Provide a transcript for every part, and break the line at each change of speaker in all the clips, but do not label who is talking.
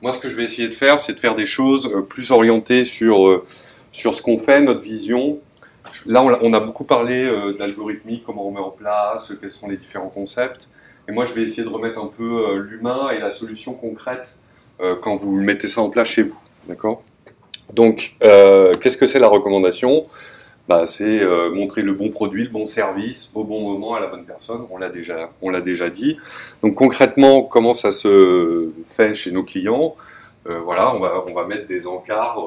Moi, ce que je vais essayer de faire, c'est de faire des choses plus orientées sur ce qu'on fait, notre vision. Là, on a beaucoup parlé d'algorithmique, comment on met en place, quels sont les différents concepts. Et moi, je vais essayer de remettre un peu l'humain et la solution concrète quand vous mettez ça en place chez vous. D'accord? Donc, qu'est-ce que c'est la recommandation? Bah, c'est montrer le bon produit, le bon service, au bon moment, à la bonne personne. On l'a déjà dit. Donc, concrètement, comment ça se fait chez nos clients? Voilà, on va mettre des encarts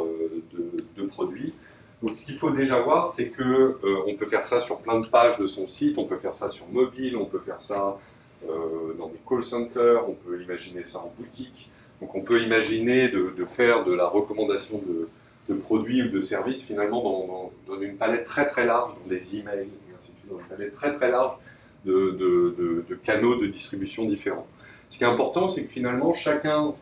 de produits. Donc, ce qu'il faut déjà voir, c'est que on peut faire ça sur plein de pages de son site, on peut faire ça sur mobile, on peut faire ça dans des call centers, on peut imaginer ça en boutique. Donc, on peut imaginer de faire de la recommandation de produits ou de services finalement dans une palette très très large, dans des emails, et ainsi de suite, dans une palette très très large de canaux de distribution différents. Ce qui est important, c'est que finalement chacun,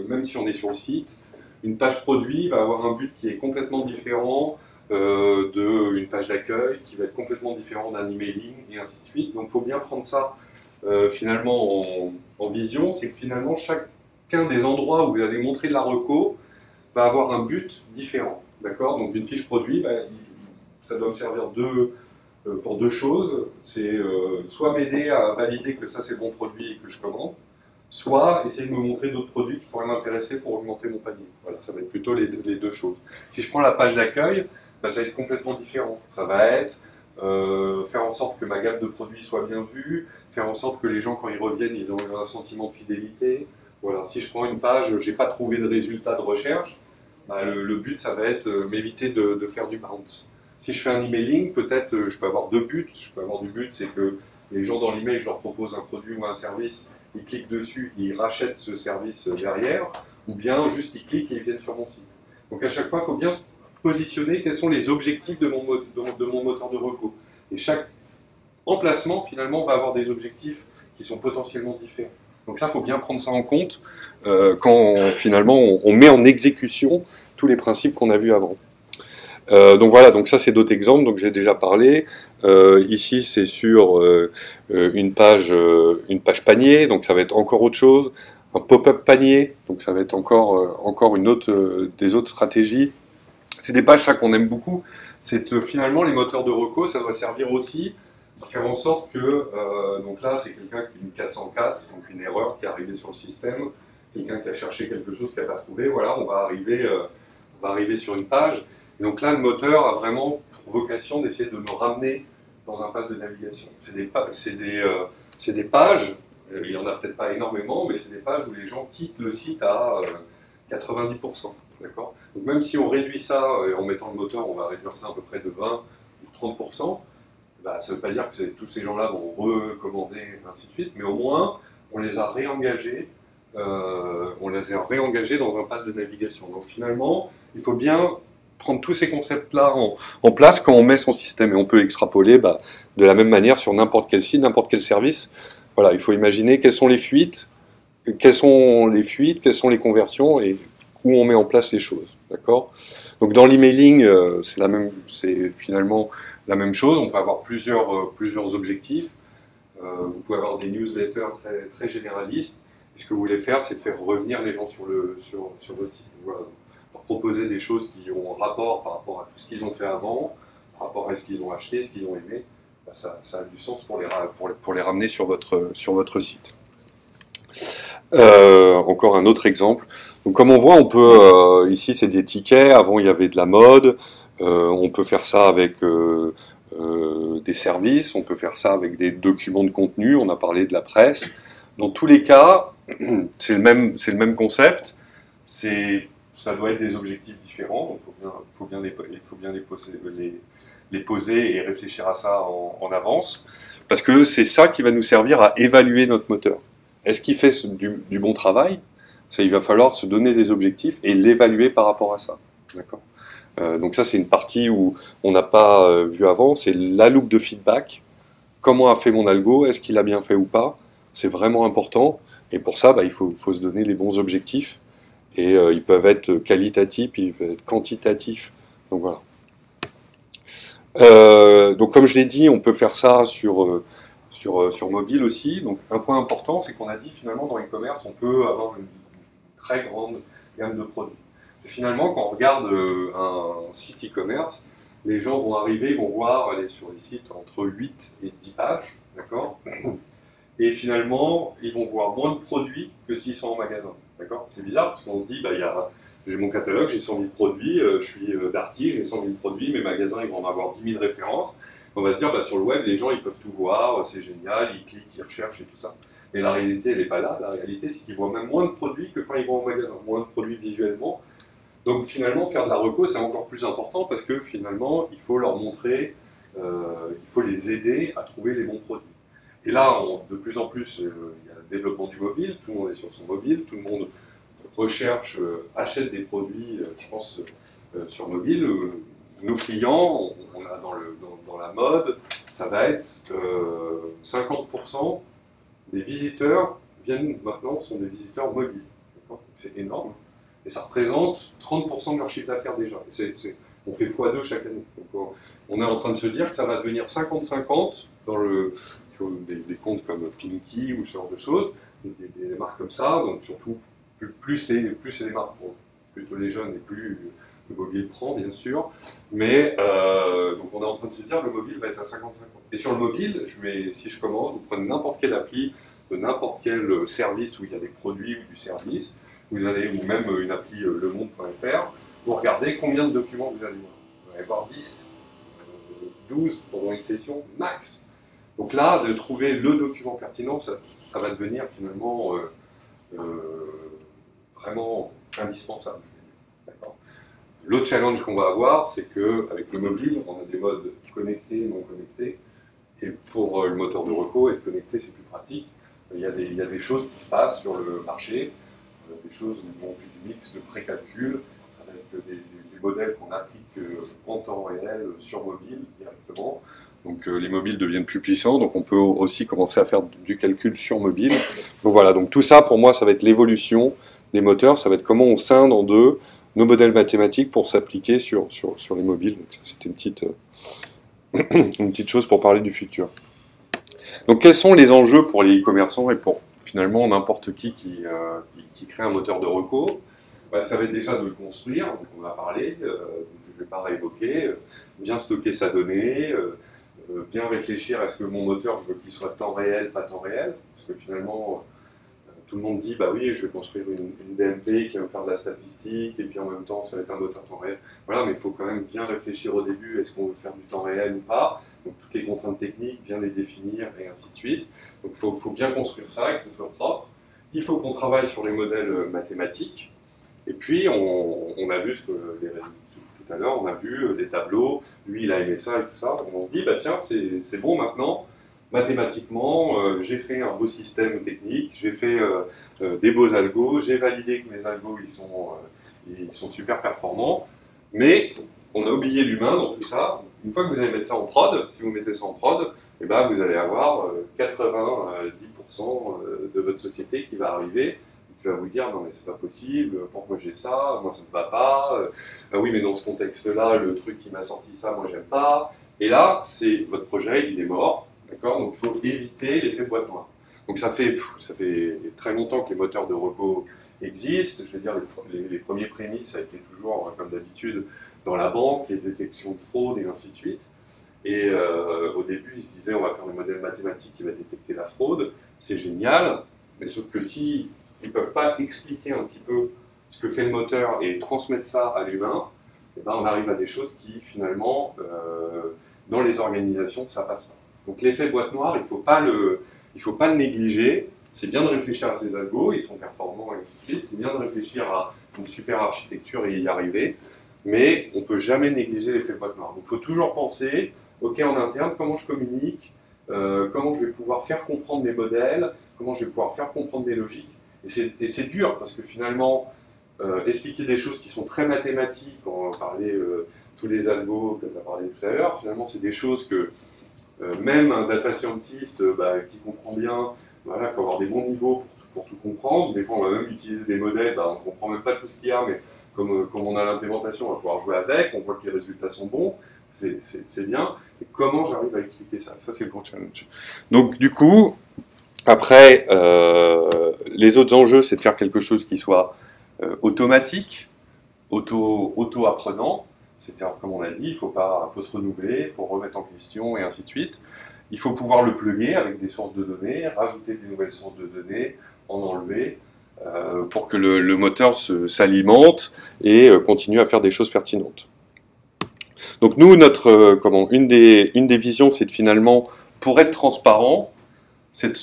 même si on est sur le site, une page produit va avoir un but qui est complètement différent d'une page d'accueil, qui va être complètement différent d'un emailing, et ainsi de suite. Donc il faut bien prendre ça finalement en vision, c'est que finalement chacun des endroits où vous allez montrer de la reco va avoir un but différent. D'accord? Donc une fiche produit, bah, ça doit me servir pour deux choses. C'est soit m'aider à valider que ça c'est le bon produit et que je commande, soit essayer de me montrer d'autres produits qui pourraient m'intéresser pour augmenter mon panier. Voilà, ça va être plutôt les deux choses. Si je prends la page d'accueil, bah, ça va être complètement différent. Ça va être faire en sorte que ma gamme de produits soit bien vue, faire en sorte que les gens, quand ils reviennent, ils ont un sentiment de fidélité. Voilà. Si je prends une page, j'ai pas trouvé de résultat de recherche, bah, le but, ça va être m'éviter de faire du bounce. Si je fais un emailing, peut-être je peux avoir deux buts. Je peux avoir du but, c'est que les gens dans l'email, je leur propose un produit ou un service, ils cliquent dessus, ils rachètent ce service derrière, ou bien juste ils cliquent et ils viennent sur mon site. Donc à chaque fois, il faut bien positionner quels sont les objectifs de mon moteur de reco. Et chaque emplacement, finalement, va avoir des objectifs qui sont potentiellement différents. Donc ça, il faut bien prendre ça en compte quand finalement on met en exécution tous les principes qu'on a vus avant. Donc voilà, donc ça c'est d'autres exemples, donc j'ai déjà parlé. Ici c'est sur une page panier, donc ça va être encore autre chose. Un pop-up panier, donc ça va être encore une autre des autres stratégies. C'est des pages ça qu'on aime beaucoup. C'est finalement les moteurs de reco, ça doit servir aussi à faire en sorte que donc là c'est quelqu'un qui a une 404, donc une erreur qui est arrivée sur le système, quelqu'un qui a cherché quelque chose qu'il n'a pas trouvé. Voilà, on va arriver sur une page. Et donc là, le moteur a vraiment pour vocation d'essayer de me ramener dans un pass de navigation. C'est des pages, il n'y en a peut-être pas énormément, mais c'est des pages où les gens quittent le site à 90%. D'accord? Donc même si on réduit ça, en mettant le moteur, on va réduire ça à peu près de 20 ou 30%, bah, ça ne veut pas dire que tous ces gens-là vont recommander, et ainsi de suite, mais au moins, on les a réengagés dans un pass de navigation. Donc finalement, il faut bien prendre tous ces concepts-là en place quand on met son système. Et on peut extrapoler de la même manière sur n'importe quel site, n'importe quel service. Voilà, il faut imaginer quelles sont les fuites, quelles sont les conversions et où on met en place les choses. D'accord? Donc dans l'emailing, c'est finalement la même chose. On peut avoir plusieurs objectifs. Vous pouvez avoir des newsletters très, très généralistes. Et ce que vous voulez faire, c'est de faire revenir les gens sur votre site. Voilà. Leur proposer des choses qui ont rapport par rapport à tout ce qu'ils ont fait avant, par rapport à ce qu'ils ont acheté, ce qu'ils ont aimé. Bah, ça a du sens pour les ramener sur votre site. Encore un autre exemple. Donc comme on voit, on peut ici c'est des tickets. Avant il y avait de la mode. On peut faire ça avec des services. On peut faire ça avec des documents de contenu. On a parlé de la presse. Dans tous les cas, c'est le même concept. Ça doit être des objectifs différents. Donc il faut bien les poser et réfléchir à ça en avance. Parce que c'est ça qui va nous servir à évaluer notre moteur. Est-ce qu'il fait du bon travail? Ça, il va falloir se donner des objectifs et l'évaluer par rapport à ça. D'accord? Donc ça, c'est une partie où on n'a pas vu avant. C'est la loupe de feedback. Comment a fait mon algo? Est-ce qu'il a bien fait ou pas? C'est vraiment important. Et pour ça, il faut se donner les bons objectifs. Et ils peuvent être qualitatifs, ils peuvent être quantitatifs. Donc voilà. Donc comme je l'ai dit, on peut faire ça sur mobile aussi. Donc un point important, c'est qu'on a dit finalement dans e-commerce, on peut avoir une très grande gamme de produits. Et finalement, quand on regarde un site e-commerce, les gens vont arriver, ils vont voir aller sur les sites entre 8 et 10 pages, d'accord? Et finalement, ils vont voir moins de produits que s'ils sont en magasin, d'accord? C'est bizarre parce qu'on se dit, bah, j'ai mon catalogue, j'ai 100 000 produits, je suis Darty, j'ai 100 000 produits, mes magasins ils vont en avoir 10 000 références. On va se dire, bah, sur le web, les gens ils peuvent tout voir, c'est génial, ils cliquent, ils recherchent et tout ça. Mais la réalité, elle n'est pas là. La réalité, c'est qu'ils voient même moins de produits que quand ils vont au magasin, moins de produits visuellement. Donc finalement, faire de la reco, c'est encore plus important parce que finalement, il faut leur montrer, il faut les aider à trouver les bons produits. Et là, de plus en plus, il y a le développement du mobile, tout le monde est sur son mobile, tout le monde recherche, achète des produits, je pense, sur mobile. Nos clients, on a dans la mode, ça va être 50% des visiteurs viennent maintenant, sont des visiteurs mobiles. C'est énorme. Et ça représente 30% de leur chiffre d'affaires déjà. On fait x2 chaque année. Donc, on est en train de se dire que ça va devenir 50-50 sur des comptes comme Pinky ou ce genre de choses, des marques comme ça. Donc surtout, plus c'est des marques pour plutôt les jeunes et plus le mobile prend, bien sûr. Mais donc on est en train de se dire que le mobile va être à 50-50. Et sur le mobile, si je commande, vous prenez n'importe quelle appli de n'importe quel service où il y a des produits ou du service, ou même une appli lemonde.fr, vous regardez combien de documents vous allez voir. Vous allez voir 10, 12 pendant une session, max. Donc là, de trouver le document pertinent, ça va devenir finalement vraiment indispensable. L'autre challenge qu'on va avoir, c'est qu'avec le mobile, on a des modes connectés et non connectés. Et pour le moteur de reco, être connecté, c'est plus pratique. Il y a des choses qui se passent sur le marché, des choses où on fait du mix de précalcul avec des modèles qu'on applique en temps réel sur mobile directement. Donc les mobiles deviennent plus puissants, donc on peut aussi commencer à faire du calcul sur mobile. Donc voilà, donc tout ça pour moi ça va être l'évolution des moteurs, ça va être comment on scinde en deux nos modèles mathématiques pour s'appliquer sur les mobiles. Donc c'était une petite chose pour parler du futur. Donc quels sont les enjeux pour les e-commerçants et pour finalement n'importe qui crée un moteur de reco? Ça va être déjà de le construire, donc on en a parlé, je ne vais pas réévoquer, bien stocker sa donnée, bien réfléchir à ce que mon moteur, je veux qu'il soit temps réel, pas temps réel, parce que finalement, tout le monde dit, bah oui, je vais construire une DMP qui va me faire de la statistique, et puis en même temps, ça va être un moteur temps réel. Voilà, mais il faut quand même bien réfléchir au début, est-ce qu'on veut faire du temps réel ou pas? Donc toutes les contraintes techniques, bien les définir, et ainsi de suite. Donc il faut bien construire ça, et que ce soit propre. Il faut qu'on travaille sur les modèles mathématiques, et puis on a vu tout à l'heure, on a vu des tableaux, lui il a aimé ça et tout ça, on se dit, bah tiens, c'est bon maintenant, mathématiquement, j'ai fait un beau système technique, j'ai fait des beaux algos, j'ai validé que mes algos ils sont super performants, mais on a oublié l'humain dans tout ça. Une fois que vous allez mettre ça en prod, si vous mettez ça en prod, eh ben, vous allez avoir 90% de votre société qui va arriver, qui va vous dire non mais c'est pas possible, pourquoi j'ai ça, moi ça ne va pas, ah oui mais dans ce contexte-là, le truc qui m'a sorti ça, moi j'aime pas, et là, votre projet, il est mort. D'accord. Donc il faut éviter l'effet boîte noire. Donc ça fait très longtemps que les moteurs de reco existent. Je veux dire, les premiers prémices, ça a été toujours, comme d'habitude, dans la banque, les détections de fraude et ainsi de suite. Et au début, ils se disaient, on va faire des modèles mathématiques qui vont détecter la fraude. C'est génial, mais sauf que si ils ne peuvent pas expliquer un petit peu ce que fait le moteur et transmettre ça à l'humain, eh ben, on arrive à des choses qui, finalement, dans les organisations, ça passe pas. Donc l'effet boîte noire, il ne faut pas le négliger. C'est bien de réfléchir à ces algos, ils sont performants et ainsi de suite. C'est bien de réfléchir à une super architecture et y arriver. Mais on ne peut jamais négliger l'effet boîte noire. Donc il faut toujours penser, ok en interne, comment je communique, comment je vais pouvoir faire comprendre mes modèles, comment je vais pouvoir faire comprendre des logiques. Et c'est dur parce que finalement, expliquer des choses qui sont très mathématiques, quand on parlait tous les algos que tu as parlé tout à l'heure, finalement c'est des choses que même un data scientist qui comprend bien, voilà, il faut avoir des bons niveaux pour tout comprendre. Des fois, on va même utiliser des modèles, on ne comprend même pas tout ce qu'il y a, mais comme on a l'implémentation, on va pouvoir jouer avec, on voit que les résultats sont bons, c'est bien. Et comment j'arrive à expliquer ça? Ça, c'est le gros challenge. Donc, du coup, après, les autres enjeux, c'est de faire quelque chose qui soit automatique, auto-apprenant, c'est-à-dire, comme on a dit, il faut se renouveler, il faut remettre en question, et ainsi de suite. Il faut pouvoir le plugger avec des sources de données, rajouter des nouvelles sources de données, en enlever, pour que le moteur s'alimente et continue à faire des choses pertinentes. Donc nous, une des visions, c'est de finalement, pour être transparent, c'est de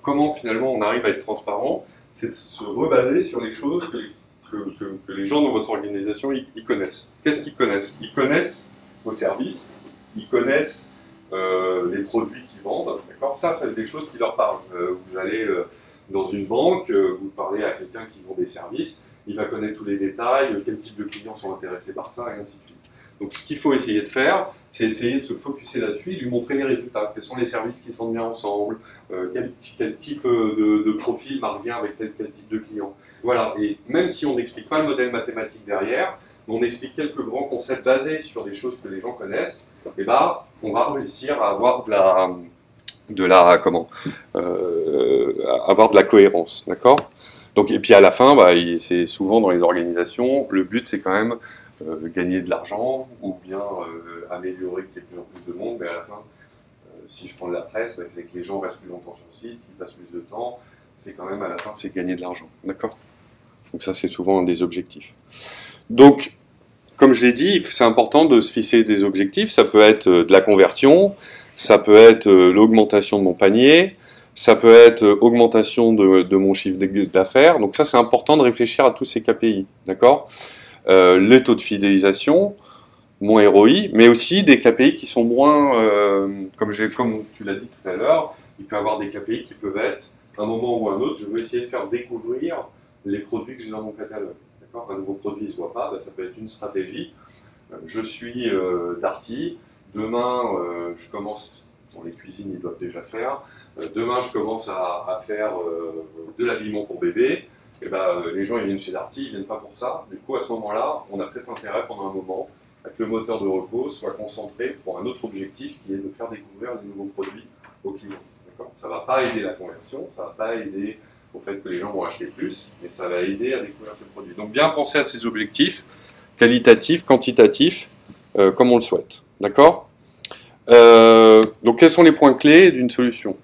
comment finalement on arrive à être transparent, c'est de se rebaser sur les choses que les gens dans votre organisation ils connaissent. Qu'est-ce qu'ils connaissent? Ils connaissent vos services, ils connaissent les produits qu'ils vendent, d'accord? Ça, c'est des choses qui leur parlent. Vous allez dans une banque, vous parlez à quelqu'un qui vend des services, il va connaître tous les détails, quel type de clients sont intéressés par ça, et ainsi de suite. Donc ce qu'il faut essayer de faire, c'est essayer de se focuser là-dessus et lui montrer les résultats. Quels sont les services qui se vendent bien ensemble, quel type de profil marche bien avec tel type de client. Voilà, et même si on n'explique pas le modèle mathématique derrière, on explique quelques grands concepts basés sur des choses que les gens connaissent, et bah, on va réussir à avoir avoir de la cohérence, d'accord? Donc, et puis à la fin, bah, c'est souvent dans les organisations, le but c'est quand même gagner de l'argent ou bien améliorer qu'il y ait de plus en plus de monde, mais à la fin, si je prends de la presse, bah, c'est que les gens restent plus longtemps sur le site, qu'ils passent plus de temps, c'est quand même à la fin, c'est gagner de l'argent, d'accord? Donc ça, c'est souvent un des objectifs. Donc, comme je l'ai dit, c'est important de se fixer des objectifs, ça peut être de la conversion, ça peut être l'augmentation de mon panier, ça peut être augmentation de mon chiffre d'affaires, donc ça, c'est important de réfléchir à tous ces KPI, d'accord? Les taux de fidélisation, mon ROI, mais aussi des KPI qui sont moins, comme tu l'as dit tout à l'heure, il peut y avoir des KPI qui peuvent être, à un moment ou à un autre, je veux essayer de faire découvrir les produits que j'ai dans mon catalogue. Un nouveau produit ne se voit pas, ben, ça peut être une stratégie. Je suis Darty, demain je commence, dans les cuisines ils doivent déjà faire, demain je commence à faire de l'habillement pour bébé. Et ben, les gens ils viennent chez Darty, ils viennent pas pour ça. Du coup, à ce moment-là, on a peut-être intérêt pendant un moment à que le moteur de repos soit concentré pour un autre objectif qui est de faire découvrir les nouveaux produits aux clients. Ça ne va pas aider la conversion, ça ne va pas aider au fait que les gens vont acheter plus, mais ça va aider à découvrir ces produits. Donc bien penser à ces objectifs, qualitatifs, quantitatifs, comme on le souhaite. D'accord? Donc quels sont les points clés d'une solution?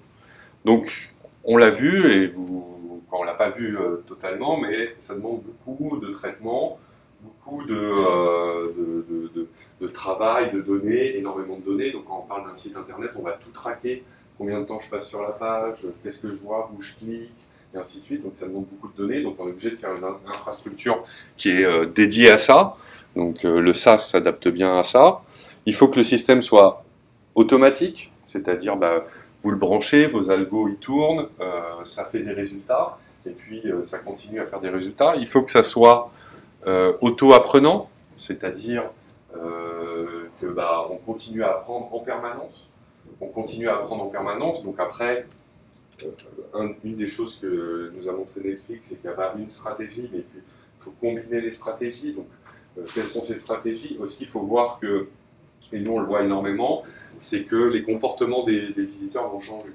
Donc on l'a vu, et on ne l'a pas vu totalement, mais ça demande beaucoup de traitement, beaucoup de travail, de données, énormément de données. Donc quand on parle d'un site internet, on va tout traquer, combien de temps je passe sur la page, qu'est-ce que je vois, où je clique, et ainsi de suite. Donc ça demande beaucoup de données, donc on est obligé de faire une infrastructure qui est dédiée à ça. Donc le SaaS s'adapte bien à ça. Il faut que le système soit automatique, c'est-à-dire bah, vous le branchez, vos algos y tournent, ça fait des résultats, et puis ça continue à faire des résultats. Il faut que ça soit auto-apprenant, c'est-à-dire que bah, on continue à apprendre en permanence. On continue à apprendre en permanence, donc après, une des choses que nous a montré Netflix, c'est qu'il y a une stratégie, mais il faut combiner les stratégies. Donc, quelles sont ces stratégies? Aussi, il faut voir que, et nous on le voit énormément, c'est que les comportements des visiteurs vont changer.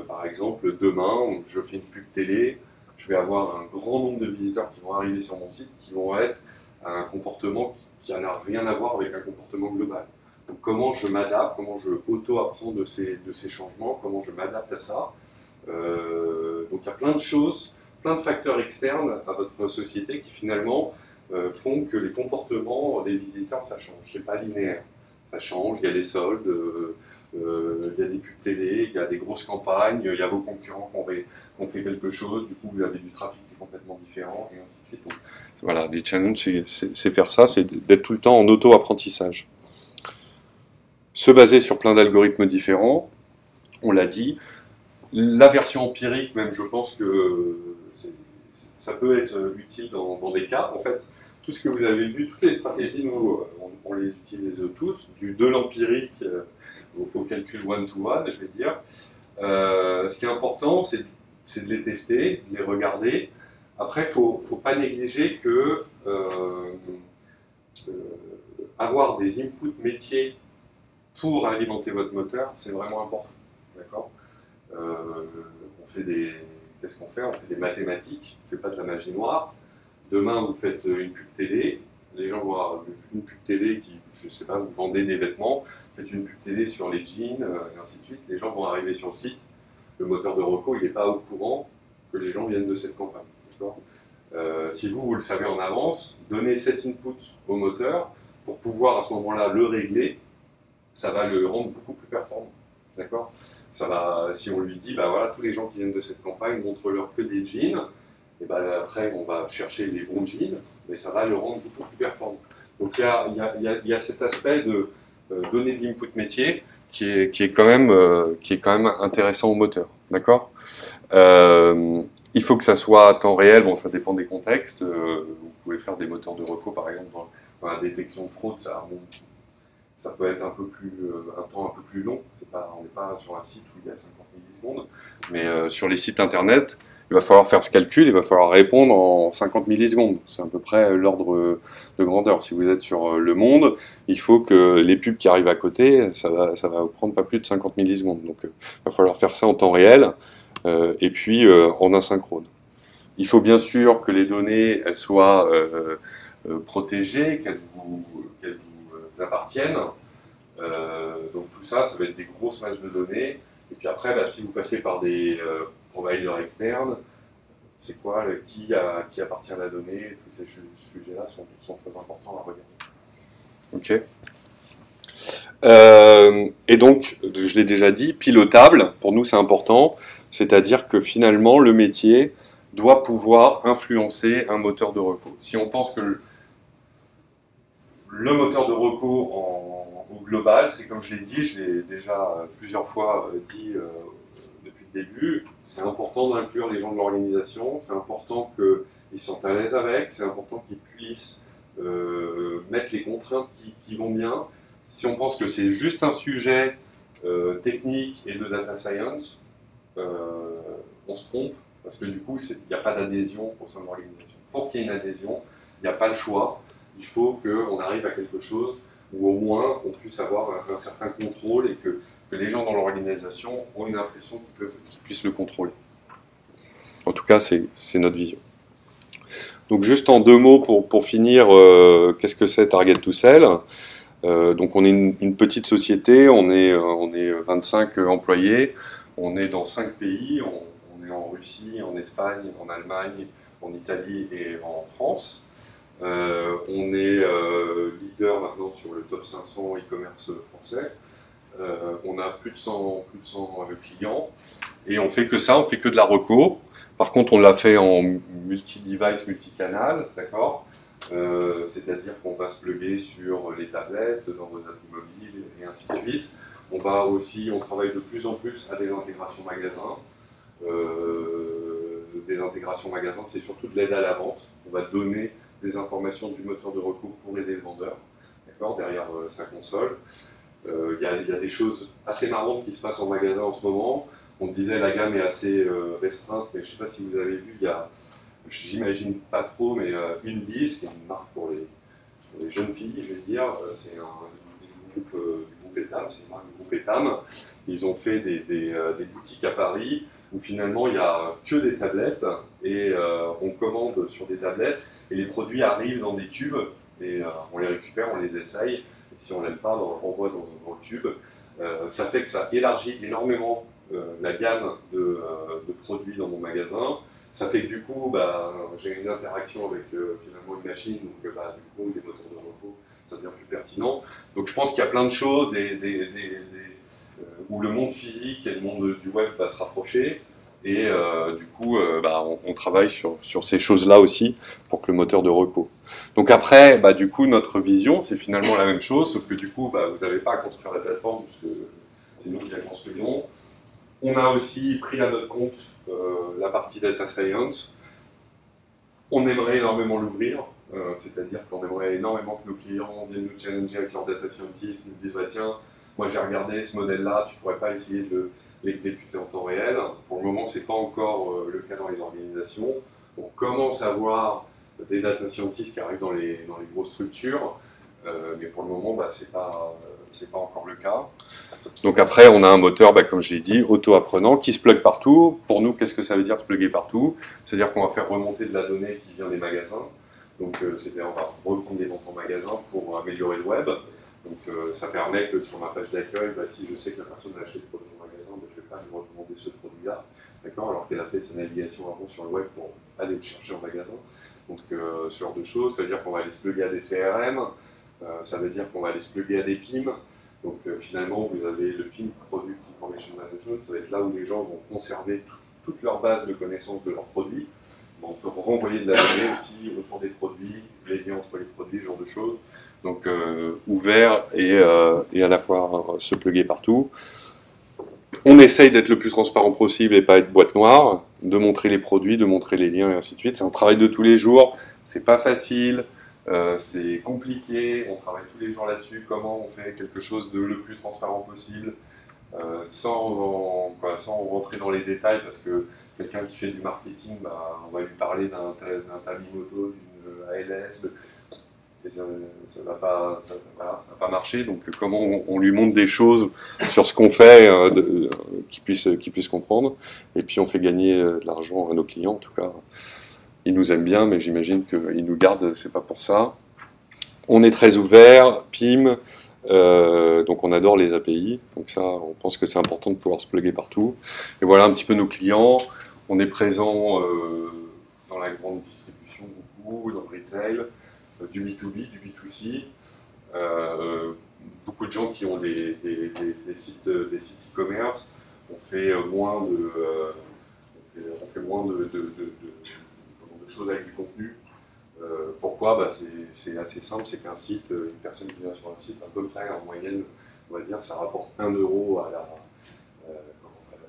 Par exemple, demain, je fais une pub télé, je vais avoir un grand nombre de visiteurs qui vont arriver sur mon site, qui vont être à un comportement qui n'a rien à voir avec un comportement global. Donc, comment je m'adapte, comment je auto-apprends de ces changements, comment je m'adapte à ça. Donc il y a plein de choses, plein de facteurs externes à votre société qui finalement font que les comportements des visiteurs, ça change. C'est pas linéaire. Ça change, il y a des soldes, il y a des pubs télé, il y a des grosses campagnes, il y a vos concurrents qui ont fait quelque chose, du coup vous avez du trafic qui est complètement différent, et ainsi de suite. Donc, voilà, les challenges, c'est faire ça, c'est d'être tout le temps en auto-apprentissage. Se baser sur plein d'algorithmes différents, on l'a dit. La version empirique, même, je pense que ça peut être utile dans des cas. En fait, tout ce que vous avez vu, toutes les stratégies, nous, on les utilise tous, de l'empirique au calcul one-to-one, je vais dire. Ce qui est important, c'est de les tester, de les regarder. Après, il ne faut pas négliger que avoir des inputs métiers pour alimenter votre moteur, c'est vraiment important. D'accord ? On fait qu'est-ce qu'on fait? On fait des mathématiques, on ne fait pas de la magie noire. Demain, vous faites une pub télé, les gens vont avoir une pub télé qui, je ne sais pas, vous vendez des vêtements, faites une pub télé sur les jeans, et ainsi de suite. Les gens vont arriver sur le site, le moteur de reco, il n'est pas au courant que les gens viennent de cette campagne. Si vous le savez en avance, donnez cet input au moteur pour pouvoir à ce moment-là le régler, ça va le rendre beaucoup plus performant. D'accord? Ça va, si on lui dit, bah voilà, tous les gens qui viennent de cette campagne, montre-leur que des jeans, et bah après on va chercher les bons jeans, mais ça va le rendre beaucoup plus performant. Donc il y a cet aspect de donner de l'input métier qui est quand même intéressant au moteur. D'accord? Il faut que ça soit à temps réel, bon ça dépend des contextes, vous pouvez faire des moteurs de reco par exemple dans la détection de fraude, ça peut être un temps un peu plus long, on n'est pas sur un site où il y a 50 millisecondes, mais sur les sites internet, il va falloir faire ce calcul, il va falloir répondre en 50 millisecondes, c'est à peu près l'ordre de grandeur. Si vous êtes sur Le Monde, il faut que les pubs qui arrivent à côté, ça va prendre pas plus de 50 millisecondes, donc il va falloir faire ça en temps réel, et puis en asynchrone. Il faut bien sûr que les données elles soient protégées, qu'elles vous appartiennent. Donc tout ça, ça va être des grosses masses de données. Et puis après, bah, si vous passez par des providers externes, c'est quoi, qui appartient à la donnée, tous ces sujets-là sont très importants à regarder. Ok. Et donc, je l'ai déjà dit, pilotable, pour nous c'est important, c'est-à-dire que finalement le métier doit pouvoir influencer un moteur de reco. Si on pense que le moteur de reco au global, c'est comme je l'ai dit, je l'ai déjà plusieurs fois dit depuis le début, c'est important d'inclure les gens de l'organisation, c'est important qu'ils se sentent à l'aise avec, c'est important qu'ils puissent mettre les contraintes qui vont bien. Si on pense que c'est juste un sujet technique et de data science, on se trompe, parce que du coup, il n'y a pas d'adhésion au sein de l'organisation. Pour qu'il y ait une adhésion, il n'y a pas le choix. Il faut qu'on arrive à quelque chose où au moins on puisse avoir un certain contrôle et que les gens dans l'organisation ont une impression qu'ils puissent le contrôler. En tout cas, c'est notre vision. Donc juste en 2 mots pour finir, qu'est-ce que c'est Target to Sell? Donc on est une petite société, on est 25 employés, on est dans 5 pays, on est en Russie, en Espagne, en Allemagne, en Italie et en France. On est leader maintenant sur le top 500 e-commerce français. On a plus de 100 clients et on fait que ça, on fait que de la reco. Par contre, on l'a fait en multi-device, multi-canal, d'accord? C'est-à-dire qu'on va se plugger sur les tablettes, dans vos applis mobiles et ainsi de suite. On travaille de plus en plus à des intégrations magasins. Des intégrations magasins, c'est surtout de l'aide à la vente. On va donner des informations du moteur de recours pour aider le vendeur, d'accord, derrière sa console. Il y a des choses assez marrantes qui se passent en magasin en ce moment. On disait la gamme est assez restreinte, mais je ne sais pas si vous avez vu, il y a, j'imagine pas trop, mais Indies, qui est une marque pour les jeunes filles, je vais dire, c'est du groupe Etam, c'est une marque du groupe Etam. Ils ont fait des boutiques à Paris où finalement il n'y a que des tablettes et on commande sur des tablettes et les produits arrivent dans des tubes et on les récupère, on les essaye. Et si on n'aime pas, on renvoie dans le tube. Ça fait que ça élargit énormément la gamme de produits dans mon magasin. Ça fait que du coup, j'ai une interaction avec finalement une machine, donc du coup, les moteurs de repos, ça devient plus pertinent. Donc je pense qu'il y a plein de choses où le monde physique et le monde du web va se rapprocher. Et du coup, on travaille sur ces choses-là aussi pour que le moteur de reco. Donc après, du coup, notre vision, c'est finalement la même chose, sauf que du coup, vous n'avez pas à construire la plateforme, parce que c'est nous qui la construisons. On a aussi pris à notre compte la partie data science. On aimerait énormément l'ouvrir, c'est-à-dire qu'on aimerait énormément que nos clients viennent nous challenger avec leur data scientist, nous disent tiens, moi j'ai regardé ce modèle-là, tu ne pourrais pas essayer de l'exécuter en temps réel. Pour le moment, ce n'est pas encore le cas dans les organisations. On commence à voir des data scientists qui arrivent dans les grosses structures, mais pour le moment, ce n'est pas c'est pas encore le cas. Donc après, on a un moteur, comme je l'ai dit, auto-apprenant, qui se plug partout. Pour nous, qu'est-ce que ça veut dire se plugger partout? C'est-à-dire qu'on va faire remonter de la donnée qui vient des magasins. Donc c'est-à-dire on va reprendre des ventes en magasin pour améliorer le web. Donc ça permet que sur ma page d'accueil, si je sais que la personne a acheté le produit en magasin, je ne vais pas lui recommander ce produit-là, d'accord, alors qu'elle a fait sa navigation avant sur le web pour aller le chercher en magasin. Donc ce genre de choses, ça veut dire qu'on va aller se plugger à des CRM, ça veut dire qu'on va aller se plugger à des PIM. Donc finalement, vous avez le PIM, Product Information Management, ça va être là où les gens vont conserver toute leur base de connaissances de leurs produits. On peut renvoyer de la donnée aussi autour des produits, les liens entre les produits, ce genre de choses. Donc ouvert et à la fois se plugger partout. On essaye d'être le plus transparent possible et pas être boîte noire, de montrer les produits, de montrer les liens et ainsi de suite. C'est un travail de tous les jours, c'est pas facile, c'est compliqué, on travaille tous les jours là-dessus, comment on fait quelque chose de le plus transparent possible, sans rentrer dans les détails, parce que quelqu'un qui fait du marketing, on va lui parler d'un Tamimoto, d'une ALS, et ça va pas marcher. Donc comment on lui montre des choses sur ce qu'on fait qu'il puisse comprendre, et puis on fait gagner de l'argent à nos clients. En tout cas, ils nous aiment bien, mais j'imagine qu'ils nous gardent, c'est pas pour ça. On est très ouvert, PIM, donc on adore les API, donc ça, on pense que c'est important de pouvoir se plugger partout. Et voilà un petit peu nos clients. On est présent dans la grande distribution beaucoup, dans le retail, du B2B, du B2C. Beaucoup de gens qui ont des sites e-commerce. On fait moins de choses avec du contenu. Pourquoi? C'est assez simple, c'est qu'un site, une personne qui vient sur un site, à peu près en moyenne, on va dire, ça rapporte 1 euro à la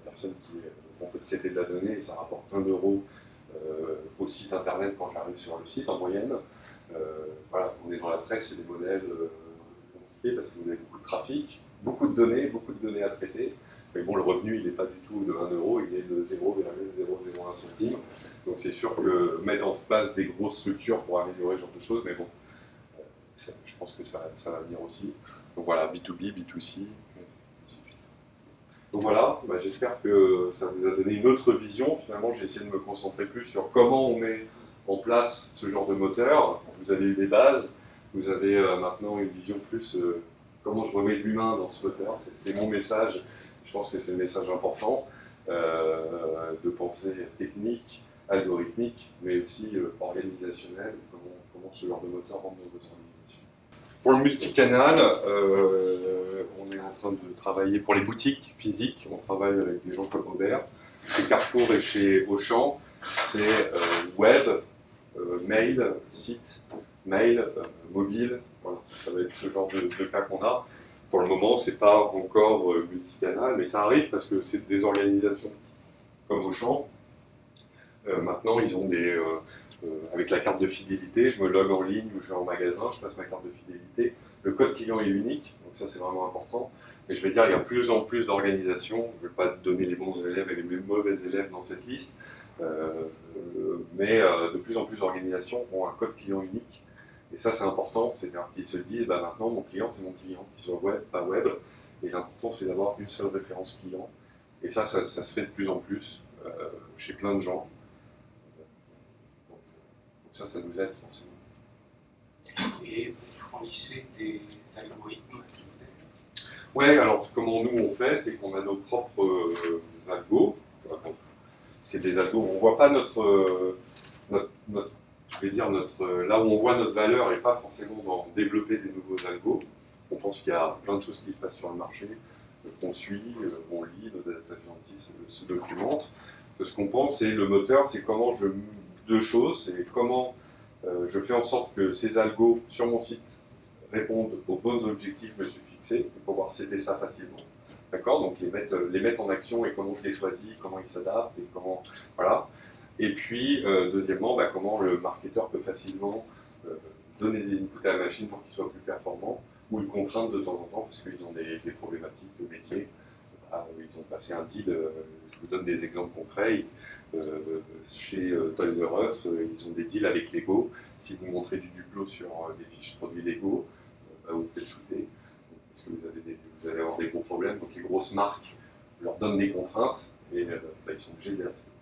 personne on peut traiter de la donnée, et ça rapporte 1 euro au site internet quand j'arrive sur le site en moyenne. Voilà, on est dans la presse, c'est des modèles compliqués parce que vous avez beaucoup de données à traiter. Mais bon, le revenu, il n'est pas du tout de 1 euro, il est de 0,001 centime. Donc c'est sûr que mettre en place des grosses structures pour améliorer ce genre de choses, mais bon, je pense que ça va venir aussi. Donc voilà, B2B, B2C, ainsi de suite. Donc voilà, j'espère que ça vous a donné une autre vision. Finalement, j'ai essayé de me concentrer plus sur comment on met en place ce genre de moteur. Vous avez eu des bases, vous avez maintenant une vision plus comment je remets l'humain dans ce moteur. C'était mon message. Je pense que c'est le message important de pensée technique, algorithmique, mais aussi organisationnelle, comment ce genre de moteur rentre dans votre organisation. Pour le multicanal, on est en train de travailler pour les boutiques physiques, on travaille avec des gens comme Aubert. Chez Carrefour et chez Auchan, c'est web, mail, site, mail, mobile, voilà. Ça va être ce genre de cas qu'on a. Pour le moment, c'est pas encore multicanal, mais ça arrive parce que c'est des organisations comme Auchan. Maintenant, ils ont avec la carte de fidélité, je me log en ligne ou je vais en magasin, je passe ma carte de fidélité. Le code client est unique, donc ça c'est vraiment important. Et je vais dire, il y a de plus en plus d'organisations, je ne vais pas donner les bons élèves et les mauvais élèves dans cette liste, mais de plus en plus d'organisations ont un code client unique. Et ça c'est important, c'est-à-dire qu'ils se disent, maintenant mon client c'est mon client, qu'il soit web, pas web. Et l'important c'est d'avoir une seule référence client. Et ça se fait de plus en plus chez plein de gens. Donc ça nous aide forcément.
Et vous fournissez des algorithmes?
Oui, alors comment nous on fait, c'est qu'on a nos propres algos. C'est des algos, on ne voit pas là où on voit notre valeur et pas forcément dans développer des nouveaux algos. On pense qu'il y a plein de choses qui se passent sur le marché, qu'on suit, on lit, nos data scientists se documentent. Ce qu'on pense, c'est le moteur, c'est comment deux choses, c'est comment je fais en sorte que ces algos sur mon site répondent aux bons objectifs que je me suis fixés, pour pouvoir citer ça facilement. D'accord? Donc les mettre en action et comment je les choisis, comment ils s'adaptent et comment. Voilà. Et puis, deuxièmement, comment le marketeur peut facilement donner des inputs à la machine pour qu'il soit plus performant, ou le contraindre de temps en temps, parce qu'ils ont des problématiques de métier. Ils ont passé un deal, je vous donne des exemples concrets. Chez Toys R Us, ils ont des deals avec Lego. Si vous montrez du Duplo sur des fiches produits Lego, vous faites shooter. parce que vous allez avoir des gros problèmes. Donc les grosses marques leur donnent des contraintes et ils sont obligés de les respecter.